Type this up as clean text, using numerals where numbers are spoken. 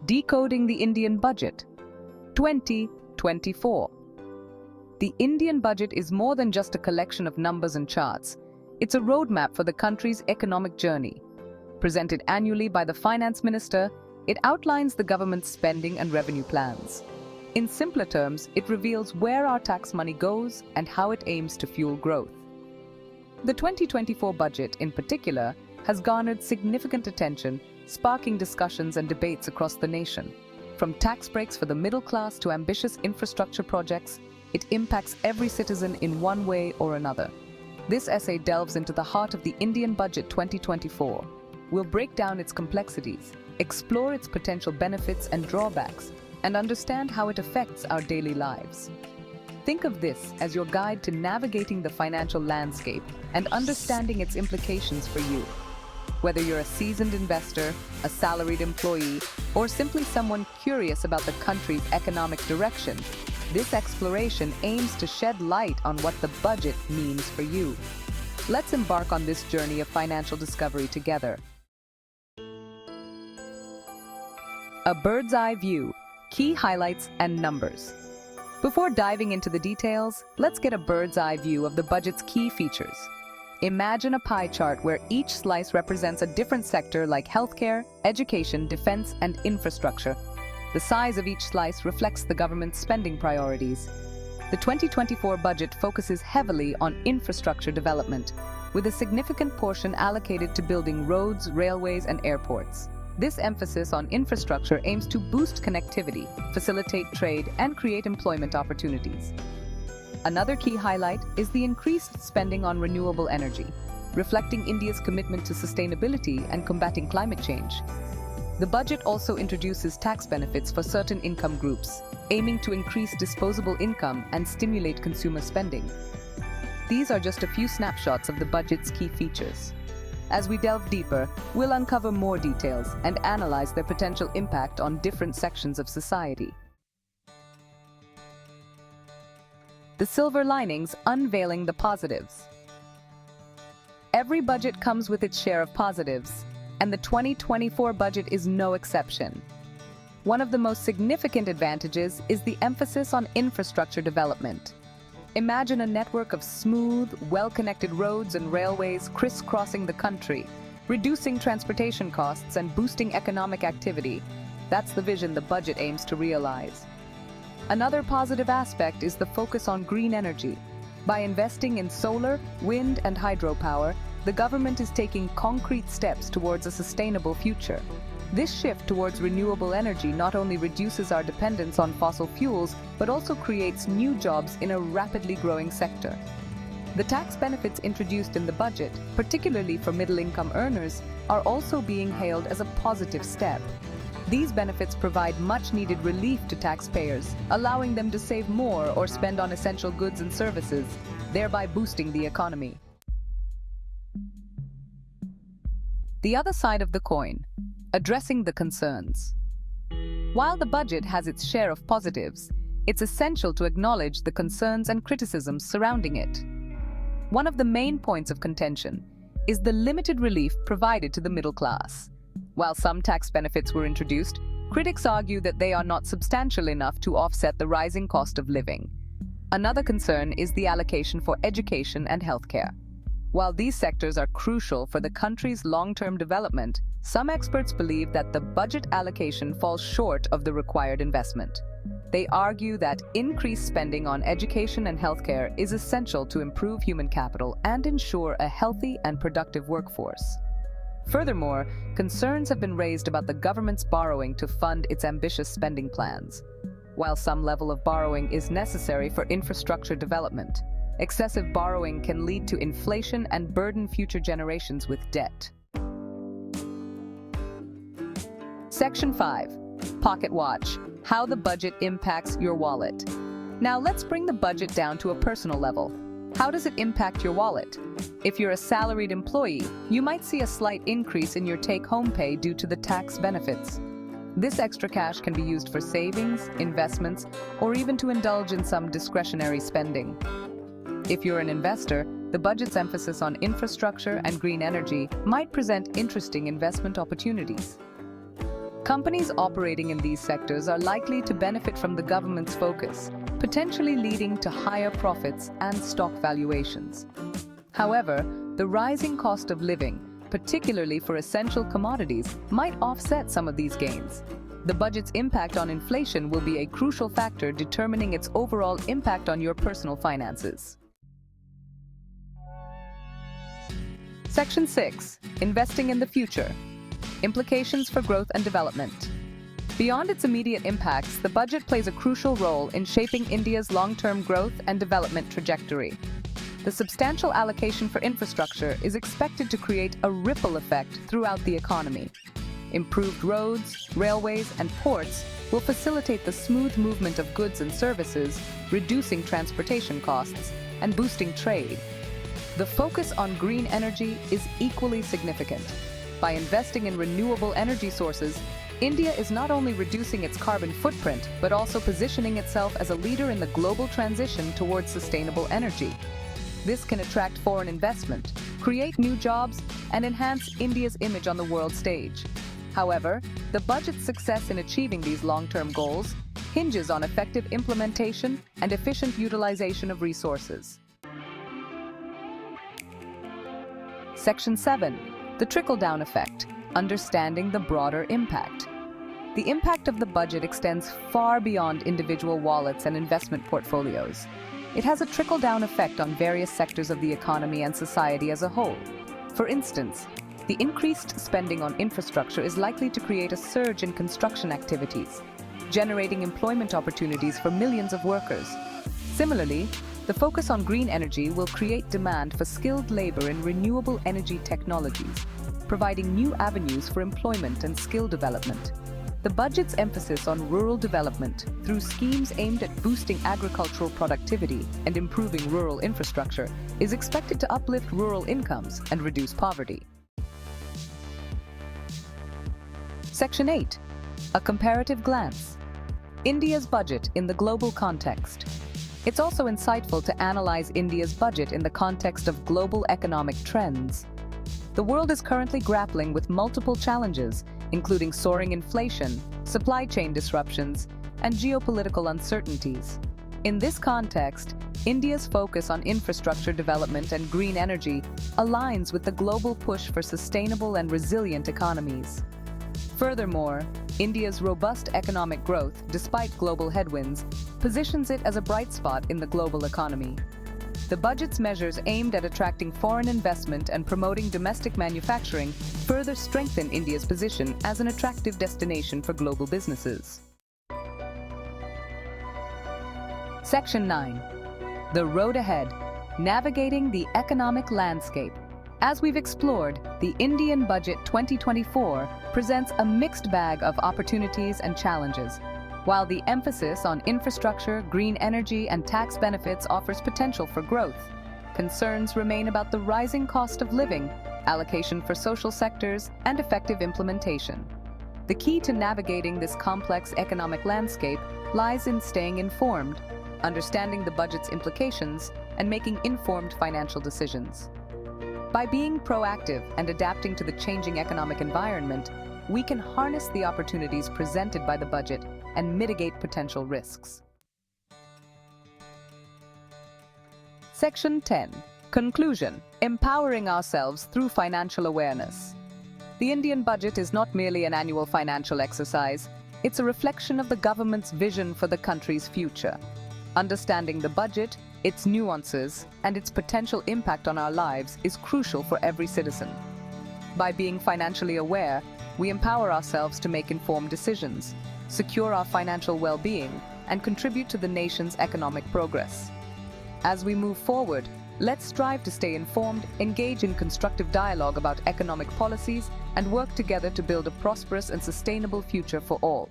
Decoding the Indian Budget 2024. The Indian budget is more than just a collection of numbers and charts. It's a roadmap for the country's economic journey. Presented annually by the Finance Minister, it outlines the government's spending and revenue plans. In simpler terms, it reveals where our tax money goes and how it aims to fuel growth. The 2024 budget, in particular, has garnered significant attention, sparking discussions and debates across the nation. From tax breaks for the middle class to ambitious infrastructure projects, it impacts every citizen in one way or another. This essay delves into the heart of the Indian Budget 2024. We'll break down its complexities, explore its potential benefits and drawbacks, and understand how it affects our daily lives. Think of this as your guide to navigating the financial landscape and understanding its implications for you. Whether you're a seasoned investor, a salaried employee, or simply someone curious about the country's economic direction, this exploration aims to shed light on what the budget means for you. Let's embark on this journey of financial discovery together. A bird's eye view, key highlights and numbers. Before diving into the details, let's get a bird's eye view of the budget's key features. Imagine a pie chart where each slice represents a different sector like healthcare, education, defense, and infrastructure. The size of each slice reflects the government's spending priorities. The 2024 budget focuses heavily on infrastructure development, with a significant portion allocated to building roads, railways, and airports. This emphasis on infrastructure aims to boost connectivity, facilitate trade, and create employment opportunities. Another key highlight is the increased spending on renewable energy, reflecting India's commitment to sustainability and combating climate change. The budget also introduces tax benefits for certain income groups, aiming to increase disposable income and stimulate consumer spending. These are just a few snapshots of the budget's key features. As we delve deeper, we'll uncover more details and analyze their potential impact on different sections of society. The silver linings, unveiling the positives. Every budget comes with its share of positives, and the 2024 budget is no exception. One of the most significant advantages is the emphasis on infrastructure development. Imagine a network of smooth, well-connected roads and railways crisscrossing the country, reducing transportation costs and boosting economic activity. That's the vision the budget aims to realize. Another positive aspect is the focus on green energy. By investing in solar, wind, and hydropower, the government is taking concrete steps towards a sustainable future. This shift towards renewable energy not only reduces our dependence on fossil fuels, but also creates new jobs in a rapidly growing sector. The tax benefits introduced in the budget, particularly for middle-income earners, are also being hailed as a positive step. These benefits provide much-needed relief to taxpayers, allowing them to save more or spend on essential goods and services, thereby boosting the economy. The other side of the coin, addressing the concerns. While the budget has its share of positives, it's essential to acknowledge the concerns and criticisms surrounding it. One of the main points of contention is the limited relief provided to the middle class. While some tax benefits were introduced, critics argue that they are not substantial enough to offset the rising cost of living. Another concern is the allocation for education and healthcare. While these sectors are crucial for the country's long-term development, some experts believe that the budget allocation falls short of the required investment. They argue that increased spending on education and healthcare is essential to improve human capital and ensure a healthy and productive workforce. Furthermore, concerns have been raised about the government's borrowing to fund its ambitious spending plans. While some level of borrowing is necessary for infrastructure development, excessive borrowing can lead to inflation and burden future generations with debt. Section 5. Pocket Watch. How the budget impacts your wallet. Now let's bring the budget down to a personal level. How does it impact your wallet? If you're a salaried employee, you might see a slight increase in your take-home pay due to the tax benefits. This extra cash can be used for savings, investments, or even to indulge in some discretionary spending. If you're an investor, the budget's emphasis on infrastructure and green energy might present interesting investment opportunities. Companies operating in these sectors are likely to benefit from the government's focus, potentially leading to higher profits and stock valuations. However, the rising cost of living, particularly for essential commodities, might offset some of these gains. The budget's impact on inflation will be a crucial factor determining its overall impact on your personal finances. Section 6. Investing in the future. Implications for growth and development. Beyond its immediate impacts, the budget plays a crucial role in shaping India's long-term growth and development trajectory. The substantial allocation for infrastructure is expected to create a ripple effect throughout the economy. Improved roads, railways, and ports will facilitate the smooth movement of goods and services, reducing transportation costs and boosting trade. The focus on green energy is equally significant. By investing in renewable energy sources, India is not only reducing its carbon footprint, but also positioning itself as a leader in the global transition towards sustainable energy. This can attract foreign investment, create new jobs, and enhance India's image on the world stage. However, the budget's success in achieving these long-term goals hinges on effective implementation and efficient utilization of resources. Section 7. The trickle-down effect, understanding the broader impact. The impact of the budget extends far beyond individual wallets and investment portfolios. It has a trickle-down effect on various sectors of the economy and society as a whole. For instance, the increased spending on infrastructure is likely to create a surge in construction activities, generating employment opportunities for millions of workers. Similarly, the focus on green energy will create demand for skilled labor in renewable energy technologies, providing new avenues for employment and skill development. The budget's emphasis on rural development through schemes aimed at boosting agricultural productivity and improving rural infrastructure is expected to uplift rural incomes and reduce poverty. Section 8. A comparative glance. India's budget in the global context. It's also insightful to analyze India's budget in the context of global economic trends. The world is currently grappling with multiple challenges, including soaring inflation, supply chain disruptions, and geopolitical uncertainties. In this context, India's focus on infrastructure development and green energy aligns with the global push for sustainable and resilient economies. Furthermore, India's robust economic growth, despite global headwinds, positions it as a bright spot in the global economy. The budget's measures aimed at attracting foreign investment and promoting domestic manufacturing further strengthen India's position as an attractive destination for global businesses. Section 9. The road ahead, navigating the economic landscape. As we've explored, the Indian Budget 2024 presents a mixed bag of opportunities and challenges. While the emphasis on infrastructure, green energy, and tax benefits offers potential for growth, concerns remain about the rising cost of living, allocation for social sectors, and effective implementation. The key to navigating this complex economic landscape lies in staying informed, understanding the budget's implications, and making informed financial decisions. By being proactive and adapting to the changing economic environment, we can harness the opportunities presented by the budget and mitigate potential risks. Section 10. Conclusion. Empowering ourselves through financial awareness. The Indian budget is not merely an annual financial exercise, it's a reflection of the government's vision for the country's future. Understanding the budget, its nuances, and its potential impact on our lives is crucial for every citizen. By being financially aware, we empower ourselves to make informed decisions, secure our financial well-being, and contribute to the nation's economic progress. As we move forward, let's strive to stay informed, engage in constructive dialogue about economic policies, and work together to build a prosperous and sustainable future for all.